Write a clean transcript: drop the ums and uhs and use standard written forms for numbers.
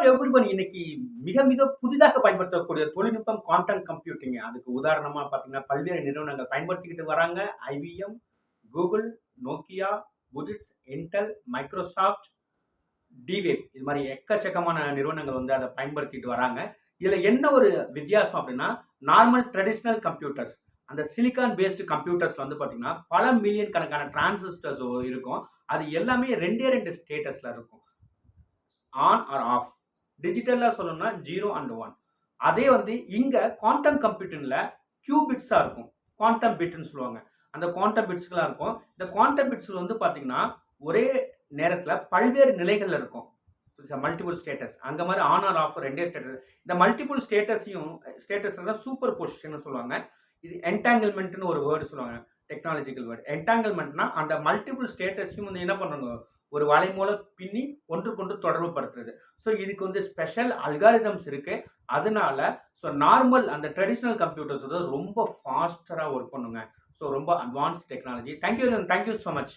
Everyone இன்னைக்கு மிக மிக புதிதாக பயன்படுத்தக்கூடிய தொழில்நுட்பம் குவாண்டம் கம்ப்யூட்டிங். அதுக்கு உதாரணமா பார்த்தீங்கன்னா, பல்வேறு நிறுவனங்கள் பயன்படுத்திக்கிட்டு வராங்க. IBM, Google, Nokia, Fujitsu, Intel, Microsoft, D-Wave இது மாரி எக்கச்சக்கமான நிறுவனங்கள் வந்து அத பயன்படுத்திட்டு வராங்க. இதுல என்ன ஒரு வித்தியாசம் அப்படின்னா, நார்மல் ட்ரெடிஷனல் கம்ப்யூட்டர்ஸ் அந்த சிலிக்கான் பேஸ்டு கம்ப்யூட்டர்ஸ்ல வந்து பார்த்தீங்கன்னா, பல மில்லியன் கணக்கான டிரான்சிஸ்டர்ஸ் இருக்கும். அது எல்லாமே 2 ஸ்டேட்டஸ்ல இருக்கும். On R of. டிஜிட்டலா சொல்லணும்னா 0 அண்ட் 1. அதே வந்து இங்க குவாண்டம் கம்ப்யூட்டிங்ல கியூபிட்ஸா இருக்கும். குவாண்டம் பிட்ன்னு சொல்லுவாங்க. அந்த குவாண்டம் பிட்ஸ்களா இருக்கும். இந்த குவாண்டம் பிட்ஸ் வந்து பார்த்தீங்கன்னா, ஒரே நேரத்துல பல்வேறு நிலைகள்ல இருக்கும். Multiple status. அங்க மாரி ஆன் ஆர் ஆஃப் 2 ஸ்டேட்டஸ். இந்த மல்டிபிள் ஸ்டேட்டஸ் தான் சூப்பர் பொசிஷன்னு சொல்லுவாங்க. இது என்டாங்கிள்மென்ட்ன்னு ஒரு வேர்ட் சொல்லுவாங்க. Technological word. என்டாங்கிள்மென்ட்னா அந்த மல்டிபிள் ஸ்டேட்டஸையும் வந்து என்ன பண்ணுங்க, ஒரு வலை மூலம் பின்னி ஒன்றுக்கொன்று தொடர்பு படுத்துறது. ஸோ இதுக்கு வந்து ஸ்பெஷல் அல்காரிதம்ஸ் இருக்கு. அதனால நார்மல் அந்த ட்ரெடிஷனல் கம்ப்யூட்டர்ஸ் வந்து ரொம்ப ஃபாஸ்டரா ஒர்க் பண்ணுங்க. ஸோ ரொம்ப advanced technology. Thank you so much.